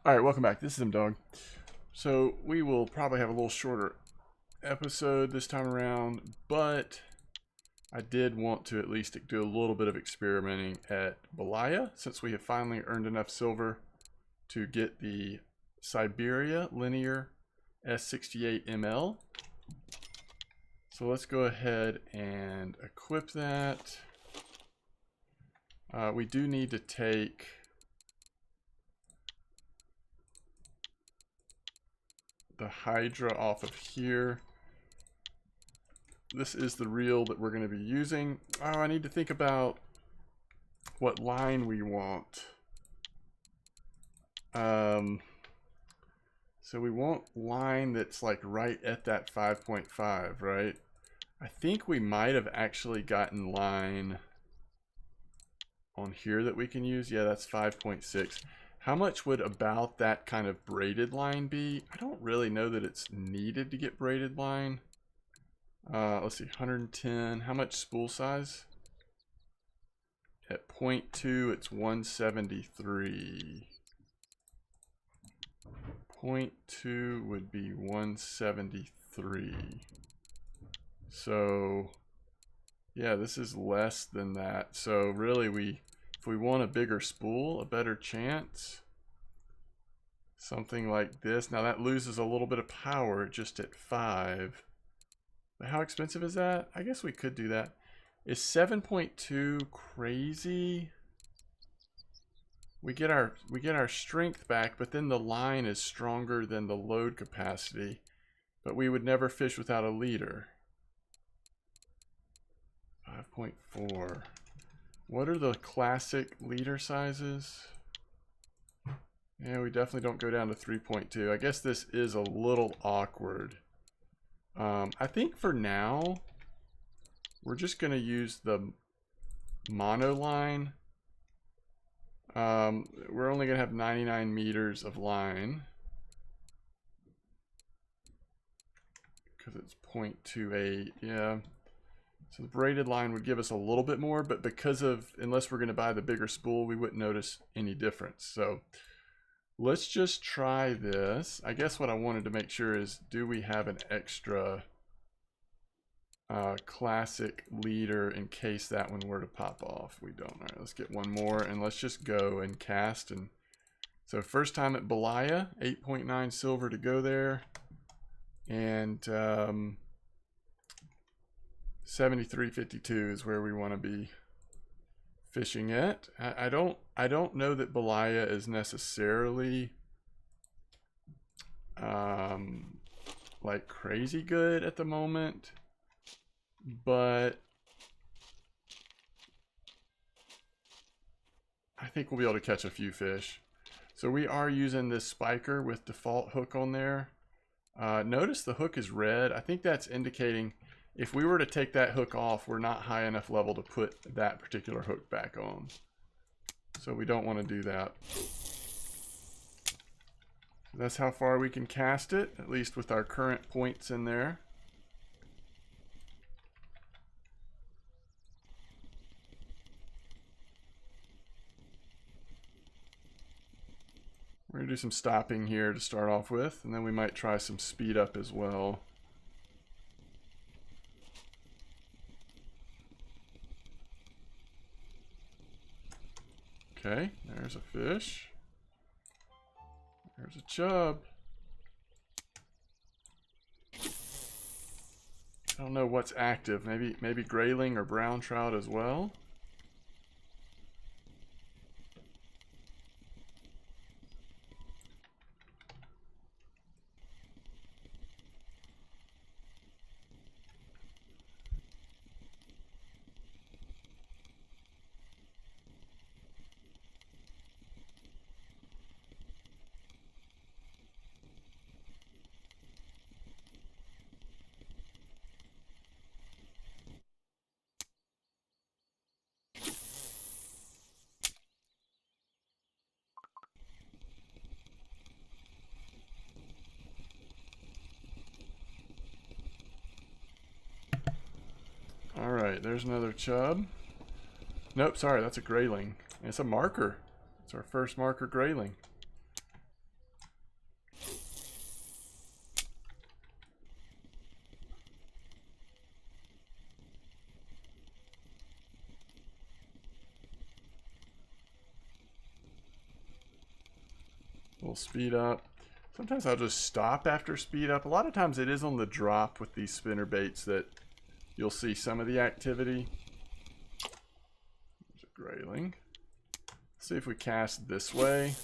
All right, welcome back. This is M-Dog. So we will probably have a little shorter episode this time around, but I did want to at least do a little bit of experimenting at Belaya since we have finally earned enough silver to get the Siberia linear S68 ML. So let's go ahead and equip that. We do need to take the Hydra off of here. This is the reel that we're going to be using. Oh, I need to think about what line we want. So we want line that's like right at that 5.5, right? I think we might have actually gotten line on here that we can use. Yeah, that's 5.6. How much would about that kind of braided line be? I don't really know that it's needed to get braided line. Let's see, 110. How much spool size? At 0.2, it's 173. 0.2 would be 173. So, yeah, this is less than that. So really, if we want a bigger spool, a better chance, something like this. Now that loses a little bit of power just at 5. But how expensive is that? I guess we could do that. Is 7.2 crazy? We get our strength back, but then the line is stronger than the load capacity. But we would never fish without a leader. 5.4. What are the classic leader sizes? Yeah, we definitely don't go down to 3.2. I guess this is a little awkward. I think for now, we're just going to use the mono line. We're only going to have 99 meters of line because it's 0.28. Yeah. So the braided line would give us a little bit more, but unless we're going to buy the bigger spool, we wouldn't notice any difference. So let's just try this. I guess what I wanted to make sure is, do we have an extra classic leader in case that one were to pop off? We don't. All right, let's get one more and let's just go and cast. And so first time at Belaya, 8.9 silver to go there. And 73.52 is where we want to be fishing at. I don't know that Belaya is necessarily like crazy good at the moment, but I think we'll be able to catch a few fish. So we are using this spiker with default hook on there. Notice the hook is red. I think that's indicating if we were to take that hook off, we're not high enough level to put that particular hook back on. So we don't want to do that. That's how far we can cast it, at least with our current points in there. We're going to do some stopping here to start off with, and then we might try some speed up as well. Okay, there's a fish. There's a chub. I don't know what's active. Maybe grayling or brown trout as well. Alright, there's another chub. Nope, sorry, that's a grayling. It's a marker. It's our first marker grayling. We'll speed up. Sometimes I'll just stop after speed up. A lot of times it is on the drop with these spinner baits that you'll see some of the activity. There's a grayling. See if we cast this way.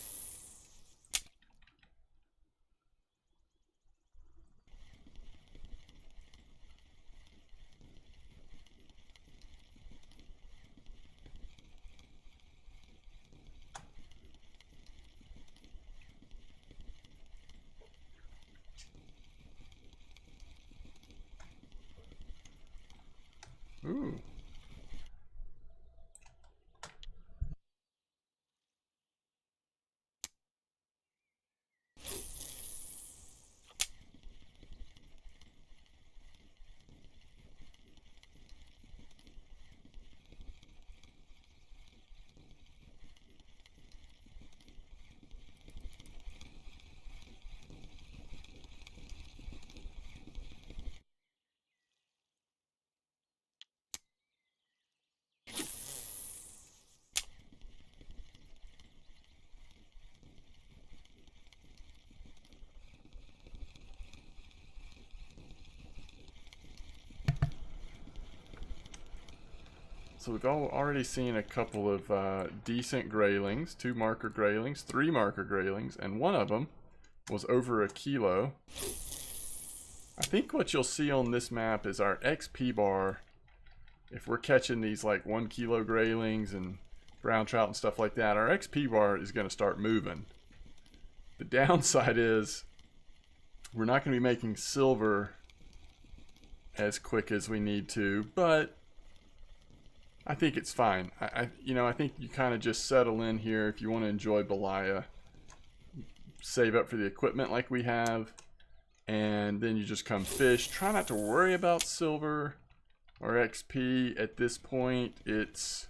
Ooh. So we've already seen a couple of decent graylings, 2 marker graylings, 3 marker graylings, and one of them was over a kilo. I think what you'll see on this map is our XP bar, if we're catching these like 1 kilo graylings and brown trout and stuff like that, our XP bar is going to start moving. The downside is we're not going to be making silver as quick as we need to, but I think it's fine. I think you kind of just settle in here if you want to enjoy Belaya. Save up for the equipment like we have, and then you just come fish. Try not to worry about silver or XP at this point. It's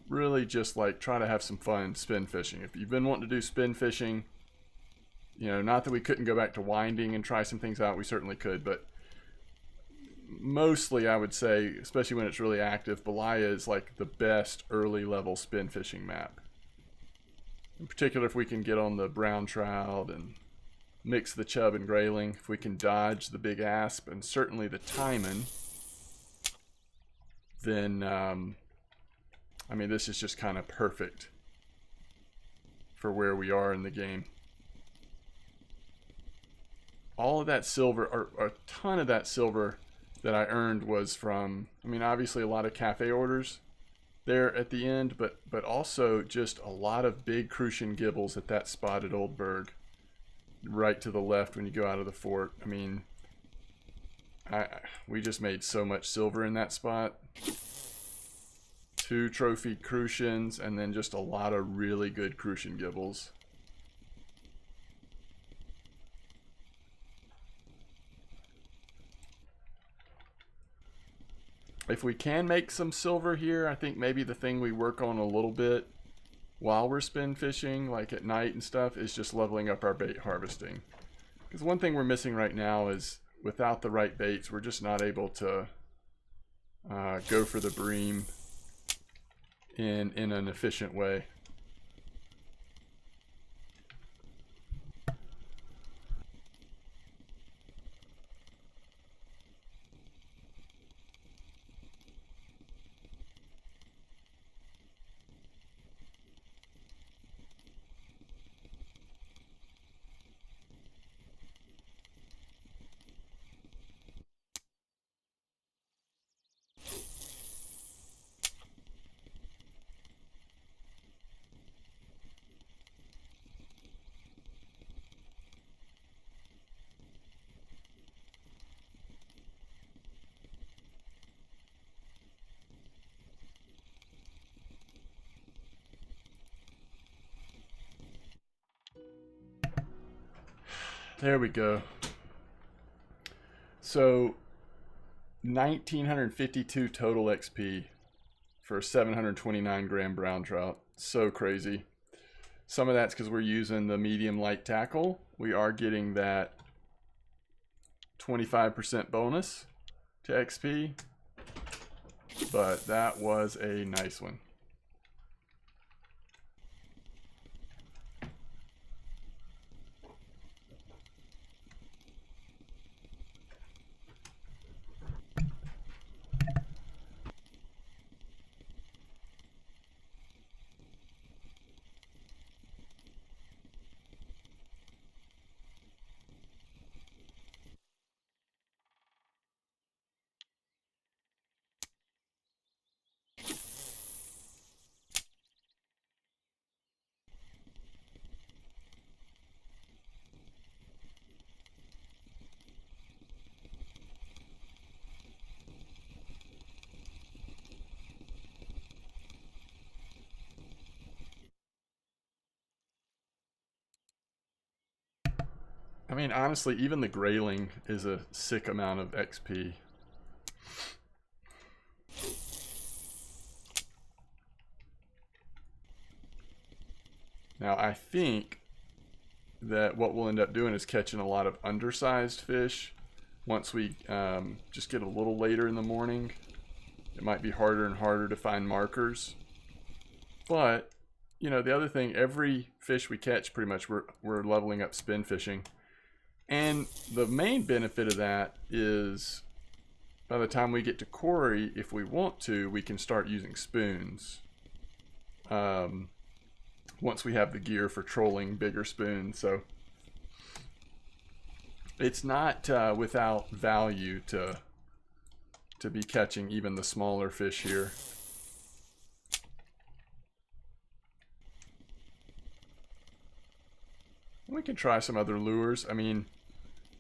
really just like try to have some fun spin fishing. If you've been wanting to do spin fishing, not that we couldn't go back to winding and try some things out, we certainly could, but mostly I would say, especially when it's really active, Belaya is like the best early level spin fishing map. In particular, if we can get on the brown trout and mix the chub and grayling, if we can dodge the big asp and certainly the taimen, then I mean, this is just kind of perfect for where we are in the game. All of that silver, or a ton of that silver that I earned was from, I mean, obviously a lot of cafe orders there at the end, but also just a lot of big crucian gibbles at that spot at Oldberg, right to the left when you go out of the fort. I mean, we just made so much silver in that spot. 2 trophy crucians, and then just a lot of really good crucian gibbles. If we can make some silver here, I think maybe the thing we work on a little bit while we're spin fishing, like at night and stuff, is just leveling up our bait harvesting. Because one thing we're missing right now is without the right baits, we're just not able to go for the bream in an efficient way. There we go. So 1952 total XP for 729 gram brown trout. So crazy. Some of that's because we're using the medium light tackle. We are getting that 25% bonus to XP, but that was a nice one. I mean, honestly, even the grayling is a sick amount of XP. Now, I think that what we'll end up doing is catching a lot of undersized fish once we just get a little later in the morning. It might be harder and harder to find markers. But, you know, the other thing, every fish we catch, pretty much, we're leveling up spin fishing. And the main benefit of that is by the time we get to quarry, if we want to, we can start using spoons. Once we have the gear for trolling bigger spoons. So it's not without value to be catching even the smaller fish here. We can try some other lures. I mean,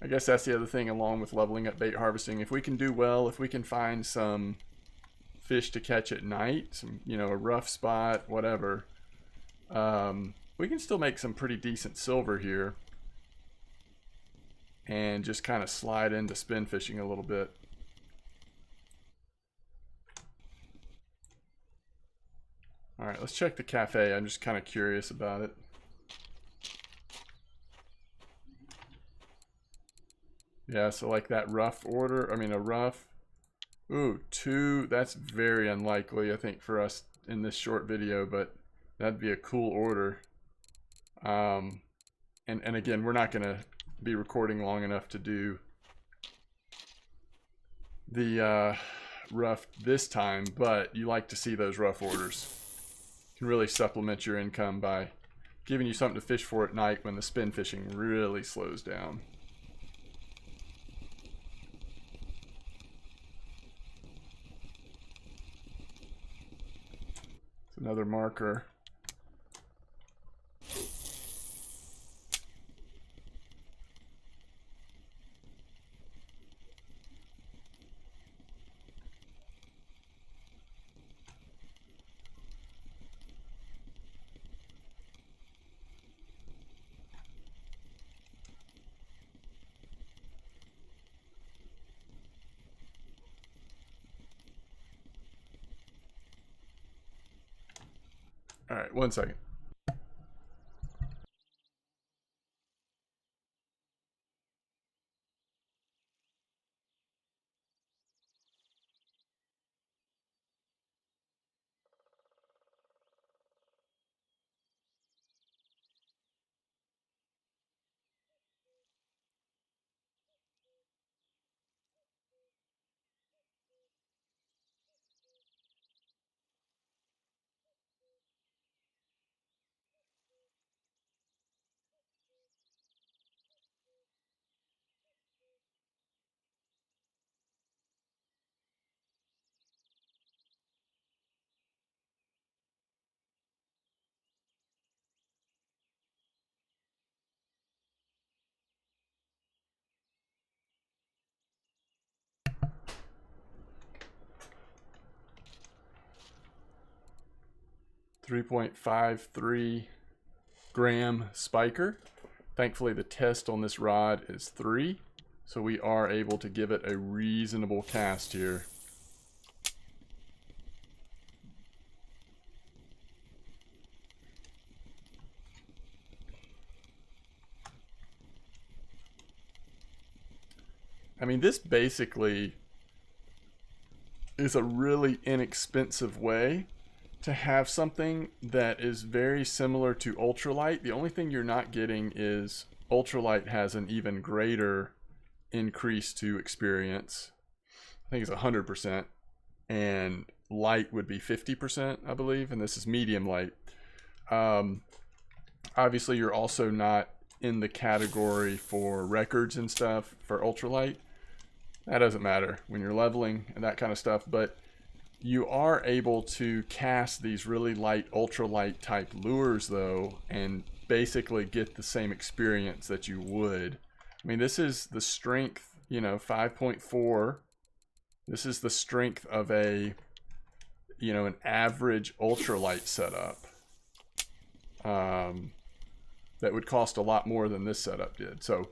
I guess that's the other thing along with leveling up bait harvesting. If we can do well, if we can find some fish to catch at night, some, you know, a rough spot, whatever, we can still make some pretty decent silver here and just kind of slide into spin fishing a little bit. All right, let's check the cafe. I'm just kind of curious about it. Yeah, so like that rough order, I mean a rough, ooh, 2, that's very unlikely, I think, for us in this short video, but that'd be a cool order. And again, we're not going to be recording long enough to do the rough this time, but you like to see those rough orders. You can really supplement your income by giving you something to fish for at night when the spin fishing really slows down. Another marker. All right, 1 second. .53 gram spiker. Thankfully, the test on this rod is 3, so we are able to give it a reasonable cast here. I mean, this basically is a really inexpensive way to have something that is very similar to ultralight. The only thing you're not getting is ultralight has an even greater increase to experience. I think it's 100%, and light would be 50%, I believe, and this is medium light. Obviously, you're also not in the category for records and stuff for ultralight. That doesn't matter when you're leveling and that kind of stuff, but you are able to cast these really light, ultralight type lures though, and basically get the same experience that you would. I mean, this is the strength, you know, 5.4. This is the strength of a, you know, an average ultralight setup. That would cost a lot more than this setup did. So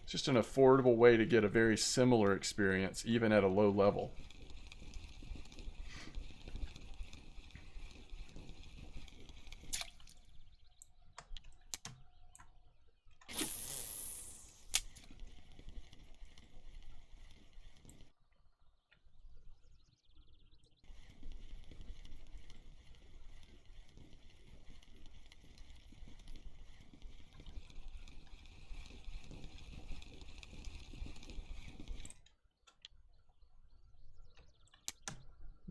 It's just an affordable way to get a very similar experience, even at a low level.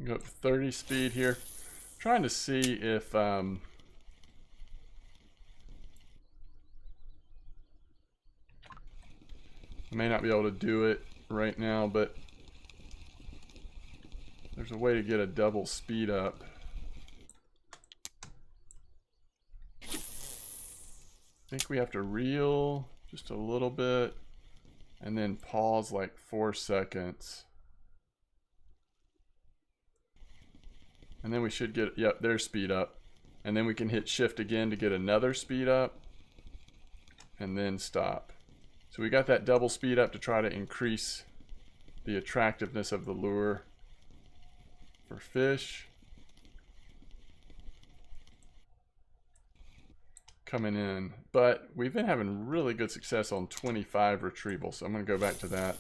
Go up to 30 speed here. Trying to see if I may not be able to do it right now, but there's a way to get a double speed up. I think we have to reel just a little bit and then pause like 4 seconds. And then we should get, yep, there's speed up. And then we can hit shift again to get another speed up and then stop. So we got that double speed up to try to increase the attractiveness of the lure for fish. Coming in, but we've been having really good success on 25 retrieval, so I'm going to go back to that.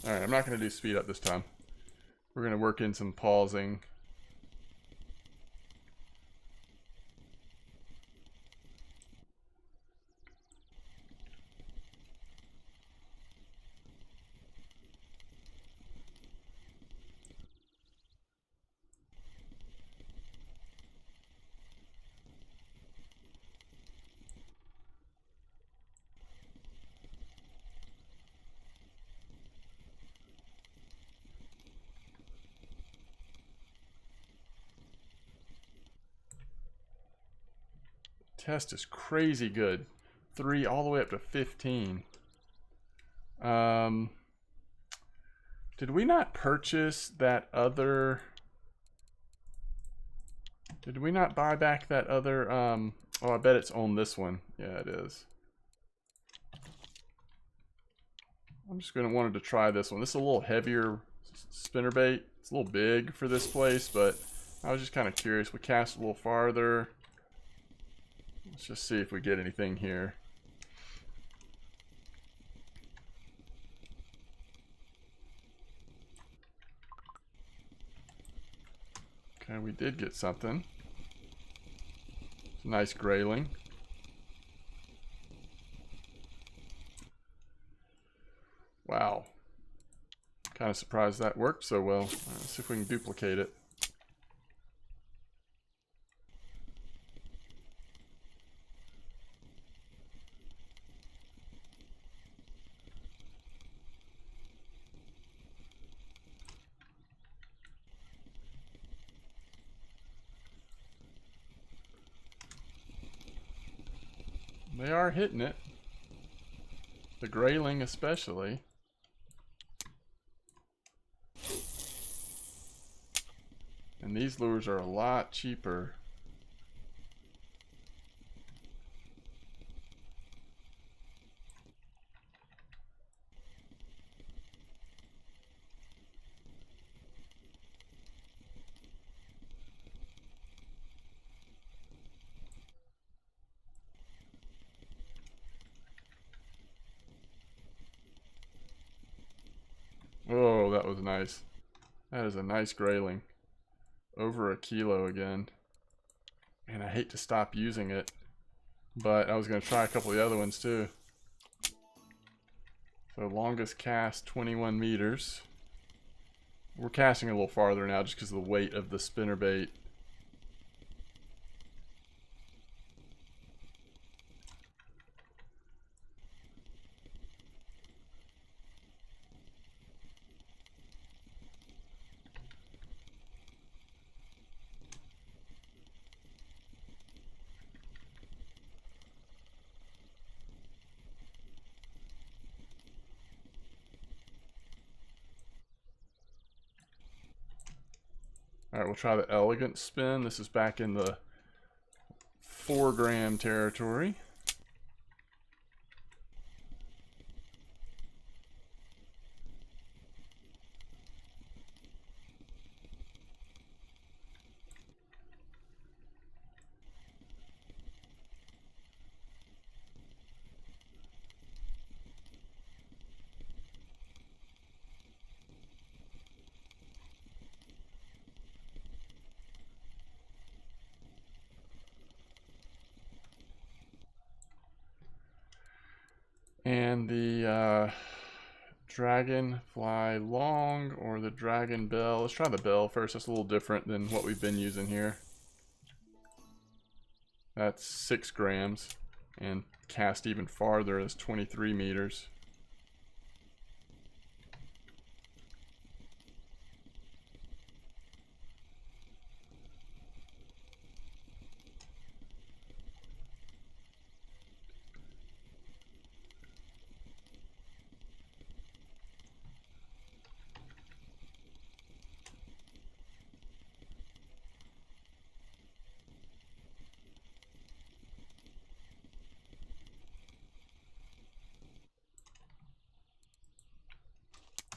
Alright, I'm not going to do speed up this time. We're going to work in some pausing. Test is crazy good. 3 all the way up to 15. Did we not purchase that other... Did we not buy back that other... Oh, I bet it's on this one. Yeah, it is. I'm just going to wanted to try this one. This is a little heavier spinnerbait. It's a little big for this place, but I was just kind of curious. We cast a little farther. Let's just see if we get anything here. Okay, we did get something. It's a nice grayling. Wow. Kind of surprised that worked so well. All right, let's see if we can duplicate it. They are hitting it. The grayling especially. And these lures are a lot cheaper. Oh, that was nice. That is a nice grayling. Over a kilo again. Man, I hate to stop using it, but I was going to try a couple of the other ones too. So longest cast 21 meters. We're casting a little farther now just because of the weight of the spinnerbait. All right, we'll try the elegant spin. This is back in the 4-gram territory. And the dragonfly long or the dragon bell. Let's try the bell first. That's a little different than what we've been using here. That's 6 grams and cast even farther is 23 meters.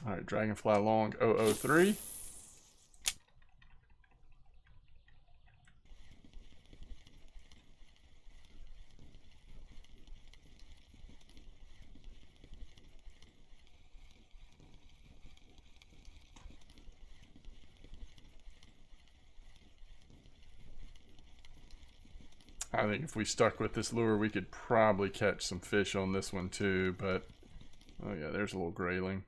All right, dragonfly long 003. I think if we stuck with this lure, we could probably catch some fish on this one too, but oh yeah, there's a little grayling.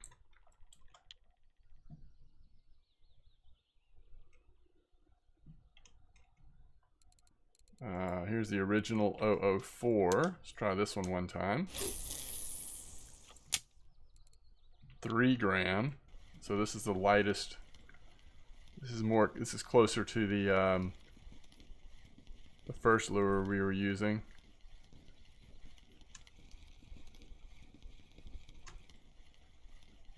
Here's the original 004. Let's try this one time. 3 gram. So this is the lightest. This is closer to the first lure we were using.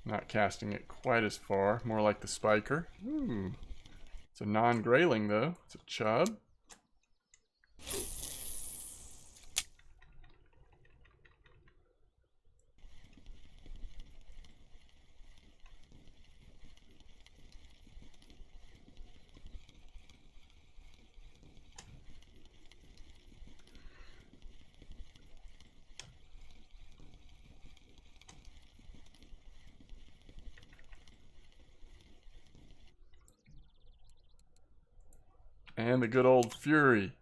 Not casting it quite as far, more like the spiker. Ooh. It's a non-grayling though. It's a chub. And the good old Fury.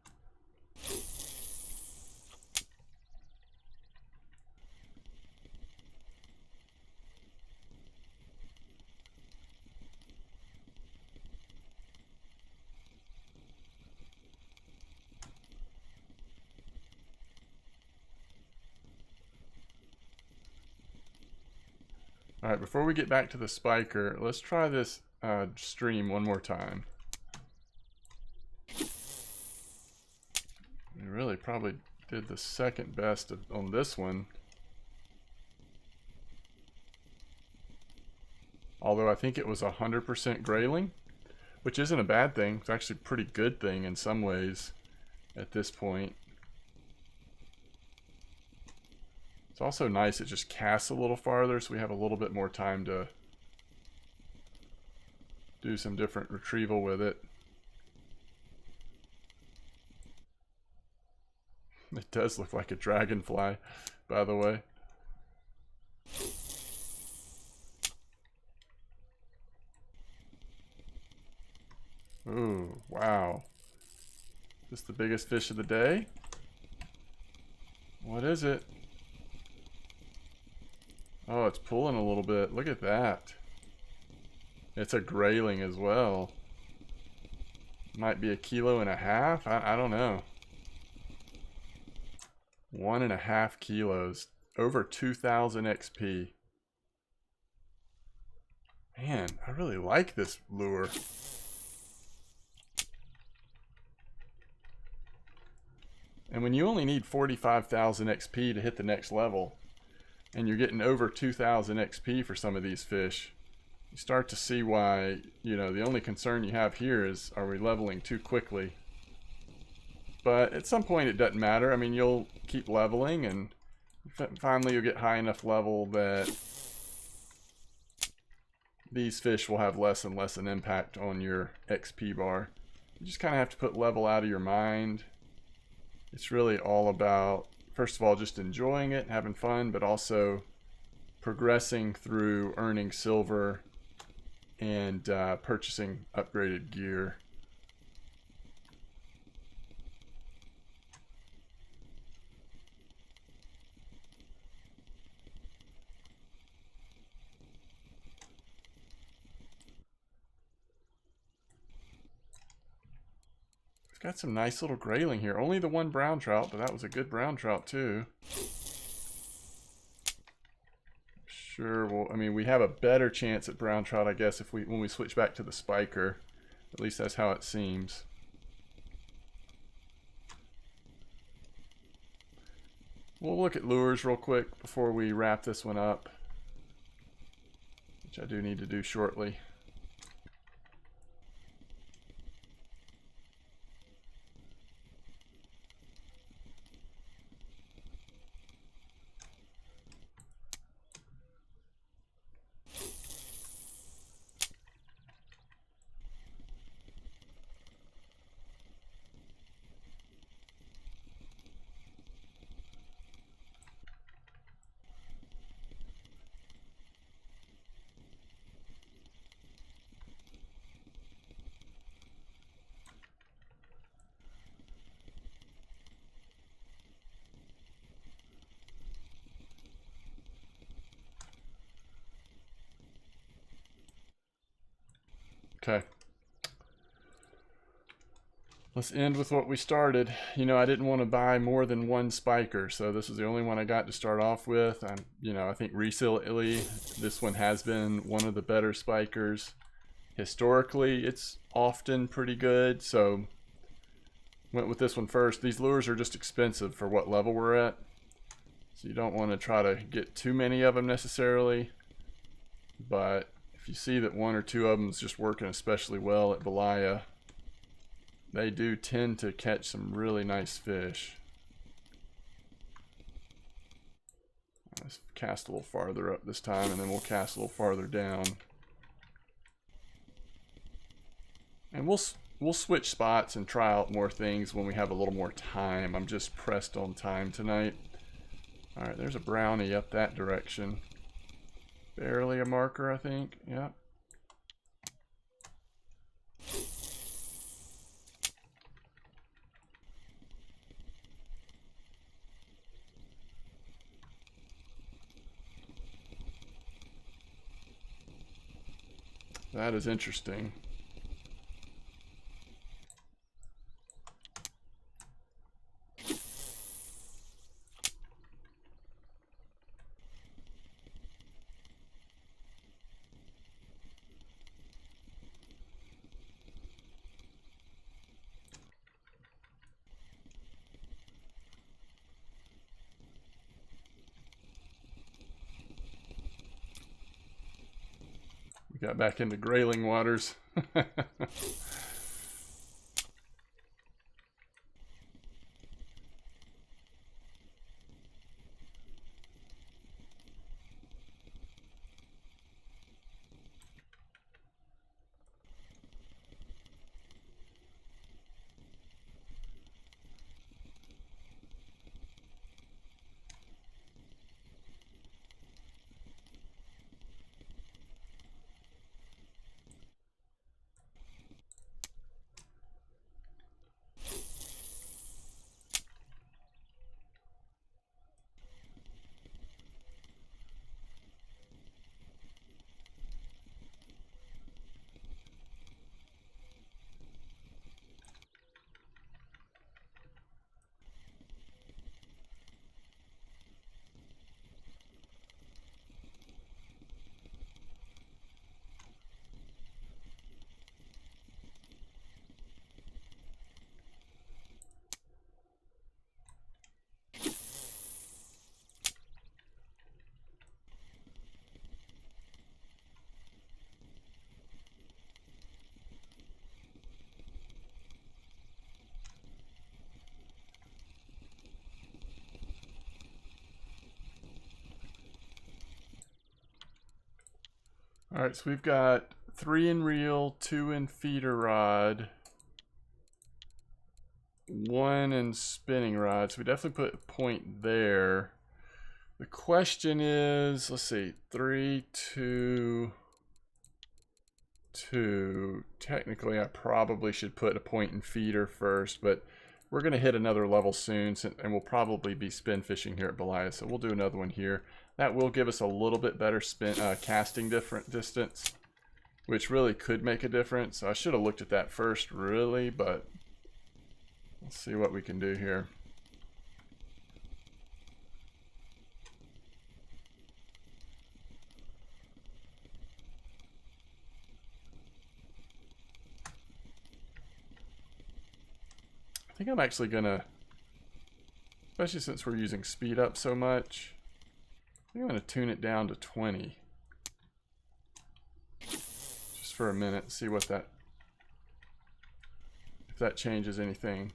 Alright, before we get back to the spiker, let's try this stream one more time. We really probably did the second best on this one. Although I think it was 100% grayling, which isn't a bad thing. It's actually a pretty good thing in some ways at this point. It's also nice it just casts a little farther, so we have a little bit more time to do some different retrieval with it. It does look like a dragonfly, by the way. Ooh, wow. Is this the biggest fish of the day? What is it? Oh, it's pulling a little bit. Look at that. It's a grayling as well. Might be 1.5 kilos. I don't know. 1.5 kilos. Over 2,000 XP. Man, I really like this lure. And when you only need 45,000 XP to hit the next level, and you're getting over 2,000 XP for some of these fish, You start to see why, you know, the only concern you have here is, are we leveling too quickly? But at some point it doesn't matter. I mean, you'll keep leveling and finally you'll get high enough level that these fish will have less and less an impact on your XP bar. You just kind of have to put level out of your mind. It's really all about, first of all, just enjoying it, having fun, but also progressing through earning silver and purchasing upgraded gear. It's got some nice little grayling here. Only the one brown trout, but that was a good brown trout too. Sure, well, I mean, we have a better chance at brown trout, I guess, if when we switch back to the spiker. At least that's how it seems. We'll look at lures real quick before we wrap this one up, which I do need to do shortly. Okay. Let's end with what we started. You know, I didn't want to buy more than one spiker, so this is the only one I got to start off with. I think recently this one has been one of the better spikers. Historically, it's often pretty good, so went with this one first. These lures are just expensive for what level we're at, so you don't want to try to get too many of them necessarily, but if you see that one or two of them is just working especially well at Belaya, they do tend to catch some really nice fish. Let's cast a little farther up this time, and then we'll cast a little farther down. And we'll switch spots and try out more things when we have a little more time. I'm just pressed on time tonight. All right, there's a brownie up that direction. Barely a marker, I think. Yeah. That is interesting. We got back into grayling waters. Alright, so we've got 3 in reel, 2 in feeder rod, 1 in spinning rod. So we definitely put a point there. The question is, let's see, 3, 2, 2. Technically, I probably should put a point in feeder first, but we're going to hit another level soon, and we'll probably be spin fishing here at Belaya, so we'll do another one here. That will give us a little bit better casting distance, which really could make a difference. I should have looked at that first, really, but let's see what we can do here. I think I'm actually gonna, especially since we're using speed up so much, I think I'm gonna tune it down to 20. Just for a minute, see what that, if that changes anything.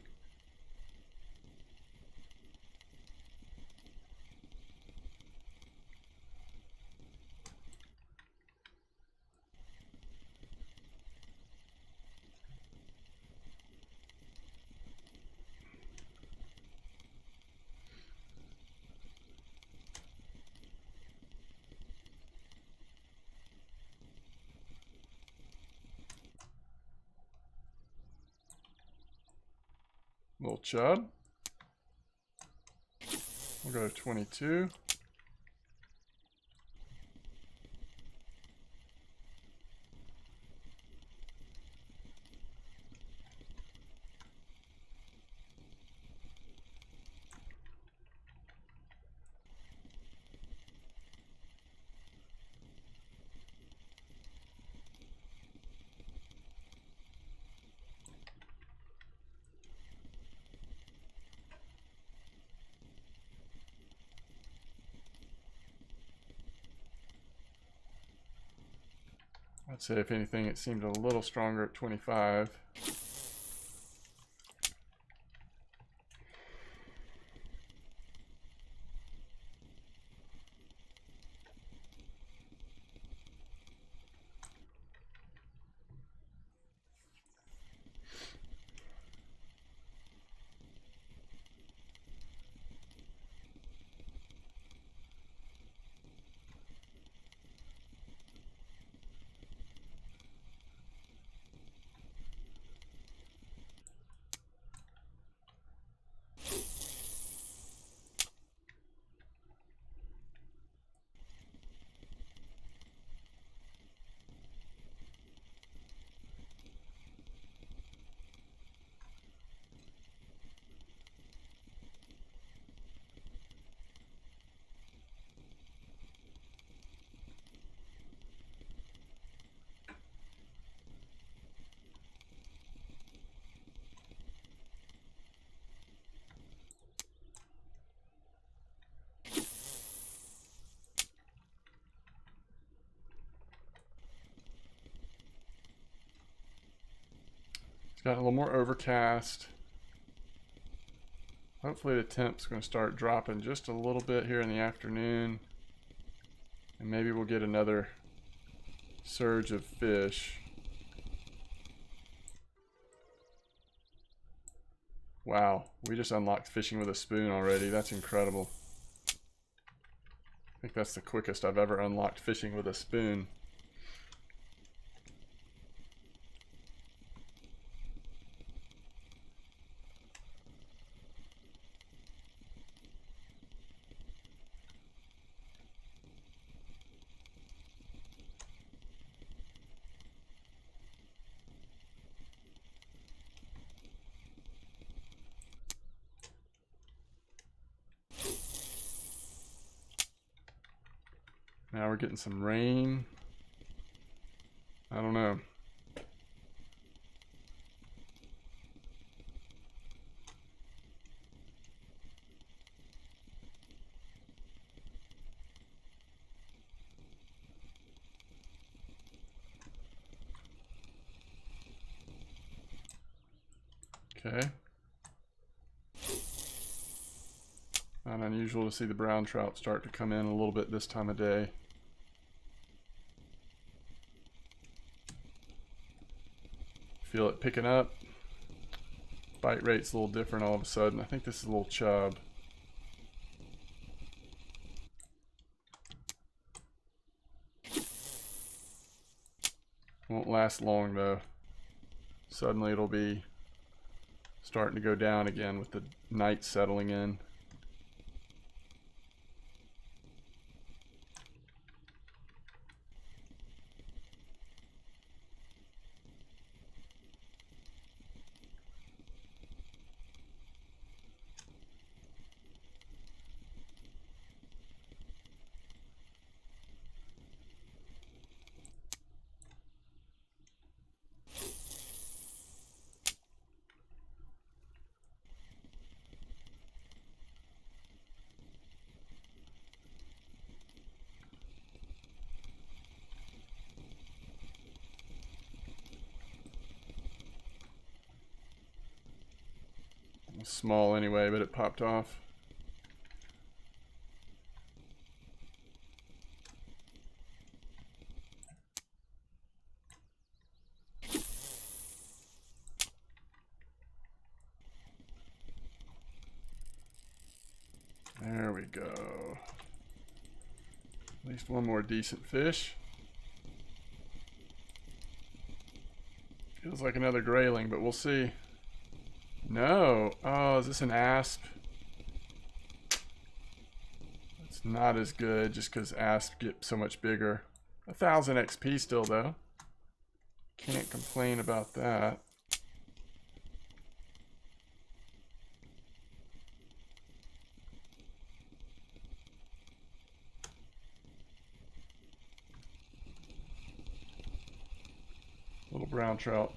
Little chub. We'll go to 22. I'd say if anything it seemed a little stronger at 25. It's got a little more overcast. Hopefully the temp's going to start dropping just a little bit here in the afternoon. And maybe we'll get another surge of fish. Wow, we just unlocked fishing with a spoon already. That's incredible. I think that's the quickest I've ever unlocked fishing with a spoon. Now we're getting some rain. I don't know. Okay. Not unusual to see the brown trout start to come in a little bit this time of day. Feel it picking up. Bite rate's a little different all of a sudden. I think this is a little chub. Won't last long though. Suddenly it'll be starting to go down again with the night settling in. Small anyway, but it popped off. There we go. At least one more decent fish. Feels like another grayling, but we'll see. No. Oh, is this an asp? It's not as good just because asps get so much bigger. 1,000 XP still, though. Can't complain about that. Little brown trout.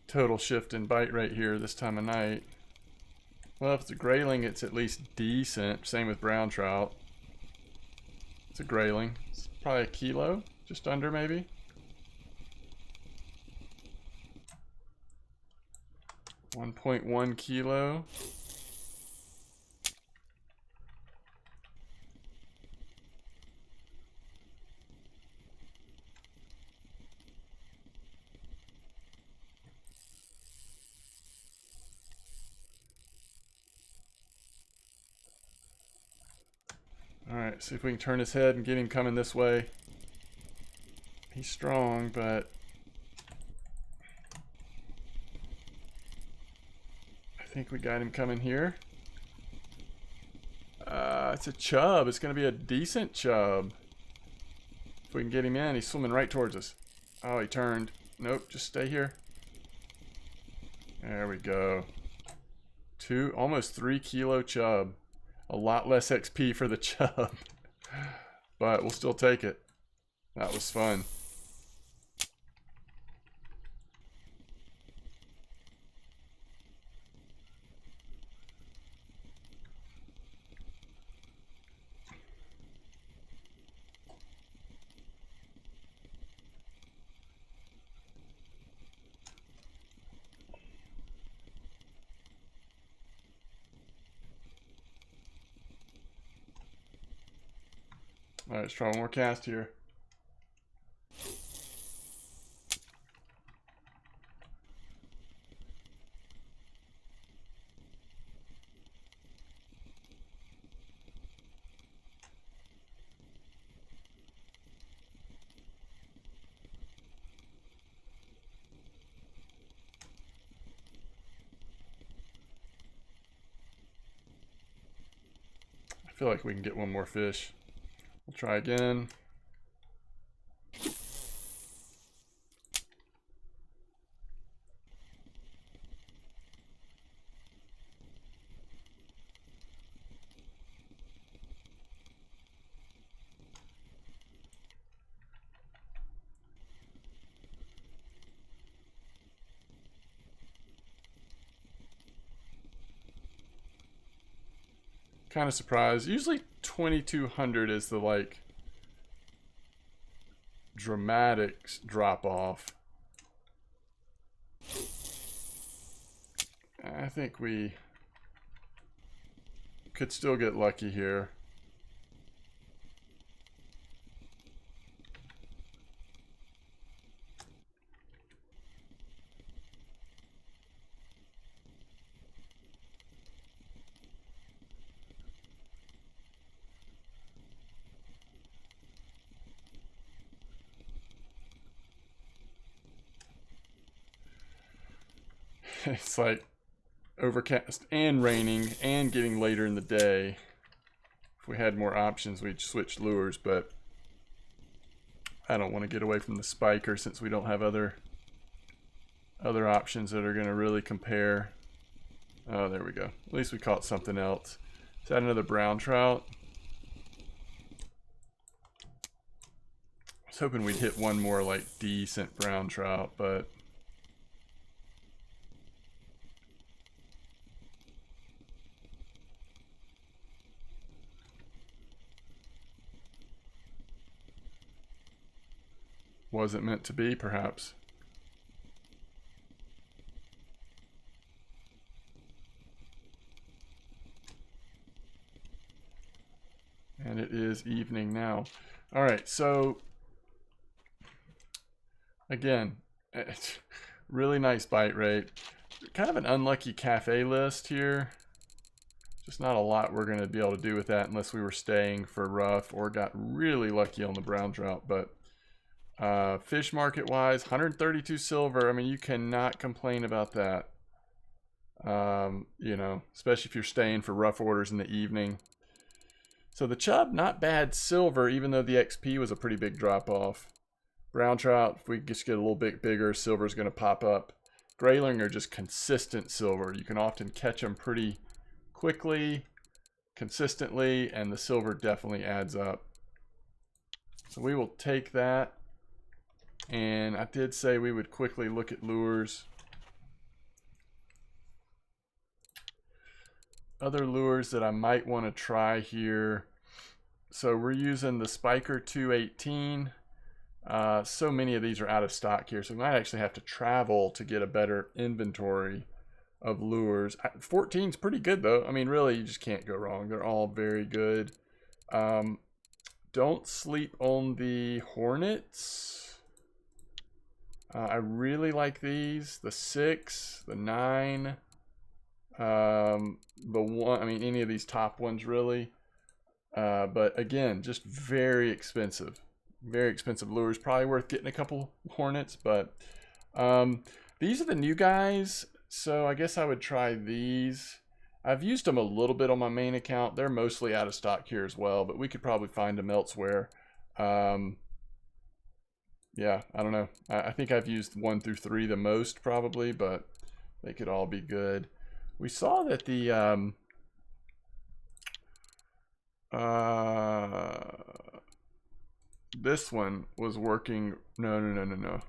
Total shift in bite rate here this time of night. Well, if it's a grayling, it's at least decent. Same with brown trout. It's a grayling. It's probably a kilo, just under maybe. $1.1 kilo. Alright, see if we can turn his head and get him coming this way. He's strong, but I think we got him coming here. It's a chub. It's going to be a decent chub. If we can get him in, he's swimming right towards us. Oh, he turned. Nope, just stay here. There we go. Almost 3 kilo chub. A lot less XP for the chub. But we'll still take it. That was fun. Alright, let's try one more cast here. I feel like we can get one more fish. We'll try again. Kind of surprised. Usually 2200 is the like dramatic drop off. I think we could still get lucky here. It's like overcast and raining and getting later in the day. If we had more options, we'd switch lures, but I don't want to get away from the spiker since we don't have other options that are going to really compare. Oh, there we go. At least we caught something else. Is that another brown trout? I was hoping we'd hit one more like decent brown trout, but wasn't meant to be, perhaps. And it is evening now. All right, so again, really nice bite rate. Kind of an unlucky cafe list here. Just not a lot we're going to be able to do with that unless we were staying for rough or got really lucky on the brown trout. But fish market wise, 132 silver. I mean, you cannot complain about that. You know, especially if you're staying for rough orders in the evening. So the chub, not bad silver, even though the XP was a pretty big drop off. Brown trout, if we just get a little bit bigger, silver is going to pop up. Grayling are just consistent silver. You can often catch them pretty quickly, consistently, and the silver definitely adds up. So we will take that. And I did say we would quickly look at lures. Other lures that I might want to try here. So we're using the Spiker 218. So many of these are out of stock here, so we might actually have to travel to get a better inventory of lures. 14 is pretty good though. I mean, really, you just can't go wrong. They're all very good. Don't sleep on the Hornets. I really like these. The 6, the 9, the 1. I mean, any of these top ones really. But again, just very expensive. Very expensive lures. Probably worth getting a couple Hornets, but these are the new guys, so I guess I would try these. I've used them a little bit on my main account. They're mostly out of stock here as well, but we could probably find them elsewhere. Yeah, I don't know. I think I've used 1 through 3 the most probably, but they could all be good. We saw that the this one was working. No.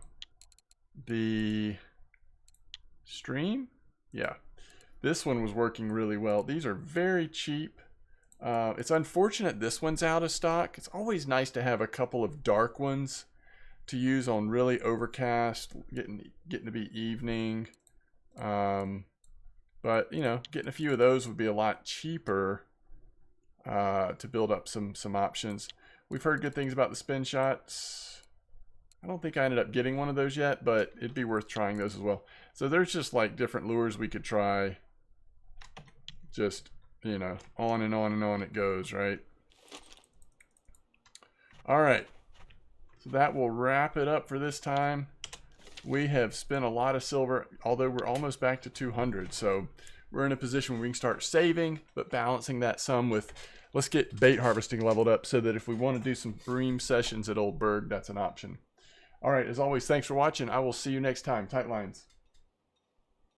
The stream? Yeah. This one was working really well. These are very cheap. It's unfortunate this one's out of stock. It's always nice to have a couple of dark ones to use on really overcast, getting to be evening. But, you know, getting a few of those would be a lot cheaper to build up some options. We've heard good things about the spin shots. I don't think I ended up getting one of those yet, but it'd be worth trying those as well. So there's just like different lures we could try. Just, you know, on and on and on it goes, right? All right. So that will wrap it up for this time. We have spent a lot of silver, although we're almost back to 200. So we're in a position where we can start saving, but balancing that some with let's get bait harvesting leveled up so that if we want to do some bream sessions at Old Berg, that's an option. All right, as always, thanks for watching. I will see you next time. Tight lines.